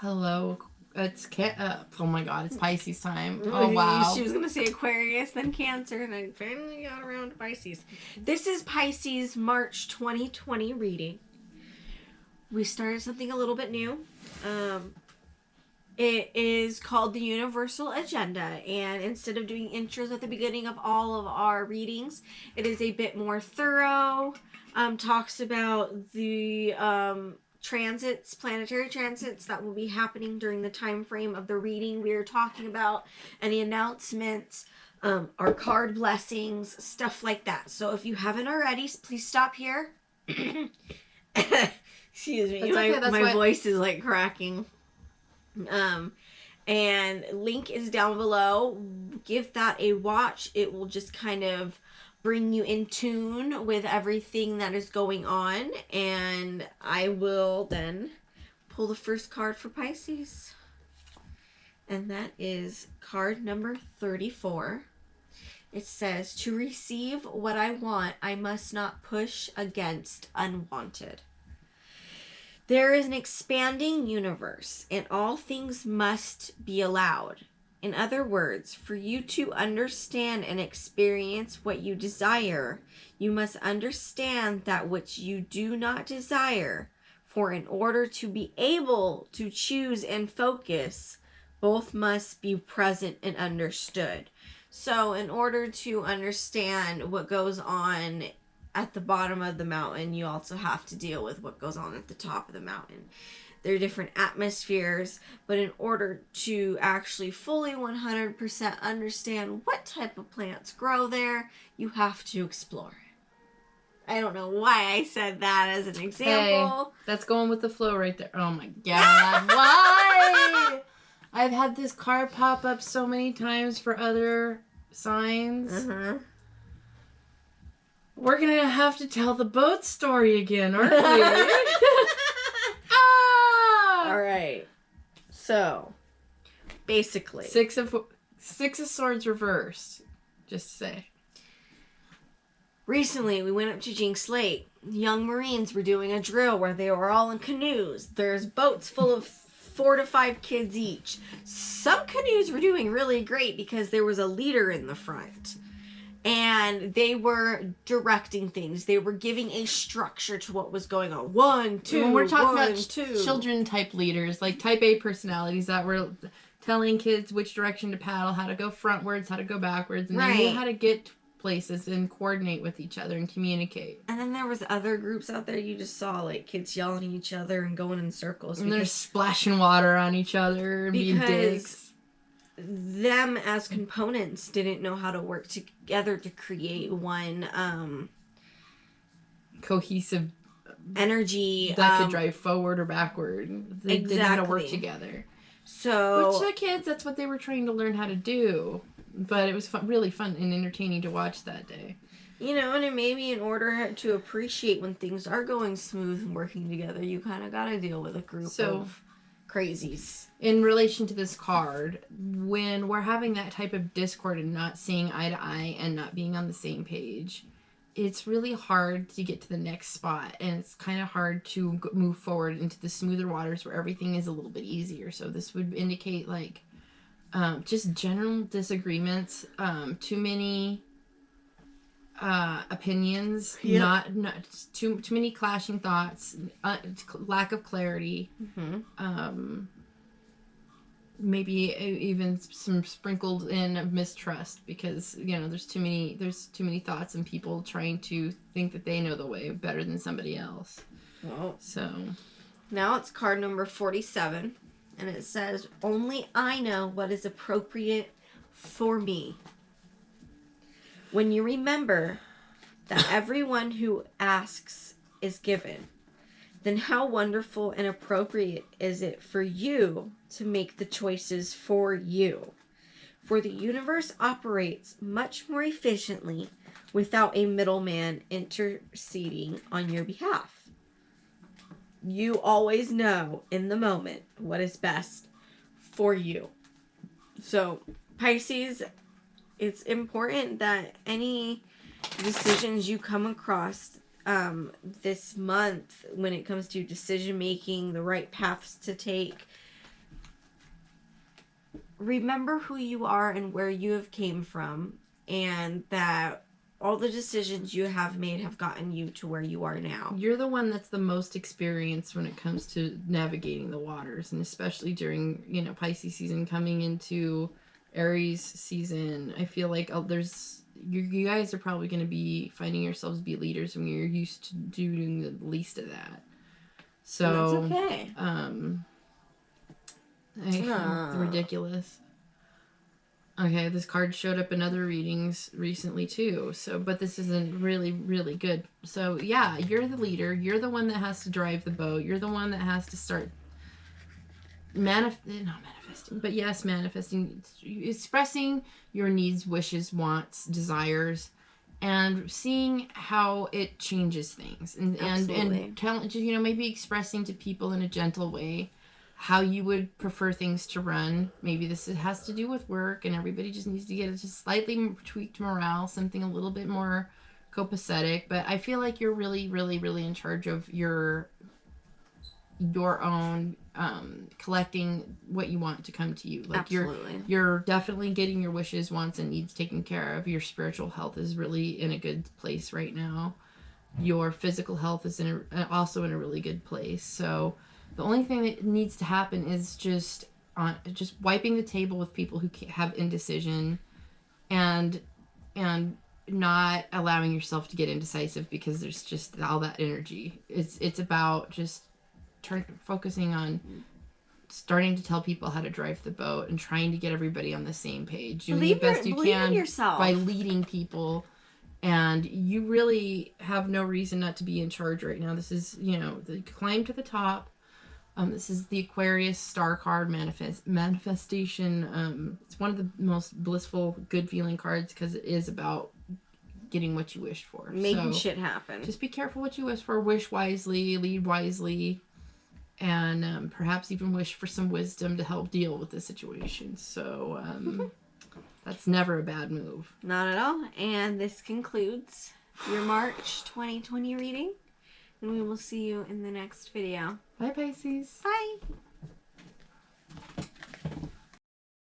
Hello. Oh my god, it's Pisces time. Oh wow. She was going to say Aquarius, then Cancer, and I finally got around to Pisces. This is Pisces March 2020 reading. We started something a little bit new. It is called the Universal Agenda, and instead of doing intros at the beginning of all of our readings, it is a bit more thorough. Talks about the transits, planetary transits that will be happening during the time frame of the reading we are talking about, any announcements, our card blessings, stuff like that. So if you haven't already, please stop here. Excuse me, my voice is like cracking. And link is down below. Give that a watch. It will just kind of bring you in tune with everything that is going on, and I will then pull the first card for Pisces, and that is card number 34. It says, to receive what I want, I must not push against unwanted. There is an expanding universe, and all things must be allowed. In other words, for you to understand and experience what you desire, you must understand that which you do not desire. For in order to be able to choose and focus, both must be present and understood. So in order to understand what goes on at the bottom of the mountain, you also have to deal with what goes on at the top of the mountain. There are different atmospheres, but in order to actually fully 100% understand what type of plants grow there, you have to explore it. I don't know why I said that as an example. Hey, that's going with the flow right there. Oh my god, why? I've had this card pop up so many times for other signs. We're gonna have to tell the boat story again, aren't we? Alright. So, basically. Six of Swords reversed. Just to say. Recently, we went up to Jinx Lake. Young Marines were doing a drill where they were all in canoes. There's boats full of 4 to 5 kids each. Some canoes were doing really great because there was a leader in the front. And they were directing things. They were giving a structure to what was going on. 1, 2, when we're talking about two. Children type leaders, like type A personalities that were telling kids which direction to paddle, how to go frontwards, how to go backwards, and they knew how to get places and coordinate with each other and communicate. And then there was other groups out there you just saw, like kids yelling at each other and going in circles. And they're splashing water on each other and being dicks. Them as components didn't know how to work together to create one cohesive energy that could drive forward or backward. They didn't know how to work together. So, which the kids, that's what they were trying to learn how to do. But it was really fun and entertaining to watch that day. You know, and it maybe in order to appreciate when things are going smooth and working together, you kind of got to deal with a group of crazies. In relation to this card, when we're having that type of discord and not seeing eye to eye and not being on the same page, it's really hard to get to the next spot, and it's kind of hard to move forward into the smoother waters where everything is a little bit easier. So this would indicate like just general disagreements, too many opinions, not too many clashing thoughts, lack of clarity, maybe even some sprinkled in mistrust, because there's too many thoughts and people trying to think that they know the way better than somebody else. Well, so now it's card number 47, and it says, only I know what is appropriate for me. When you remember that everyone who asks is given, then how wonderful and appropriate is it for you to make the choices for you? For the universe operates much more efficiently without a middleman interceding on your behalf. You always know in the moment what is best for you. So, Pisces, it's important that any decisions you come across this month when it comes to decision making, the right paths to take, remember who you are and where you have came from, and that all the decisions you have made have gotten you to where you are now. You're the one that's the most experienced when it comes to navigating the waters, and especially during, you know, Pisces season coming into Aries season. I feel like you guys are probably going to be finding yourselves be leaders when you're used to doing the least of that. So that's okay. Ridiculous. Okay, this card showed up in other readings recently too. So, but this isn't really, really good. So, yeah, you're the leader. You're the one that has to drive the boat. You're the one that has to start not manifesting, but yes, manifesting, expressing your needs, wishes, wants, desires, and seeing how it changes things, and telling, you know, maybe expressing to people in a gentle way how you would prefer things to run. Maybe this has to do with work, and everybody just needs to get a just slightly tweaked morale, something a little bit more copacetic. But I feel like you're really, really, really in charge of your own collecting what you want to come to you. Like, absolutely, you're definitely getting your wishes, wants, and needs taken care of. Your spiritual health is really in a good place right now. Your physical health is also in a really good place. So the only thing that needs to happen is just wiping the table with people who have indecision, and not allowing yourself to get indecisive, because there's just all that energy. It's about just focusing on starting to tell people how to drive the boat and trying to get everybody on the same page, doing the best you can by leading people. And you really have no reason not to be in charge right now. This is, you know, the climb to the top. This is the Aquarius star card, manifestation. It's one of the most blissful, good feeling cards, because it is about getting what you wished for. Making shit happen. Just be careful what you wish for. Wish wisely, lead wisely, and perhaps even wish for some wisdom to help deal with the situation. So that's never a bad move. Not at all. And this concludes your March 2020 reading. And we will see you in the next video. Bye, Pisces. Bye.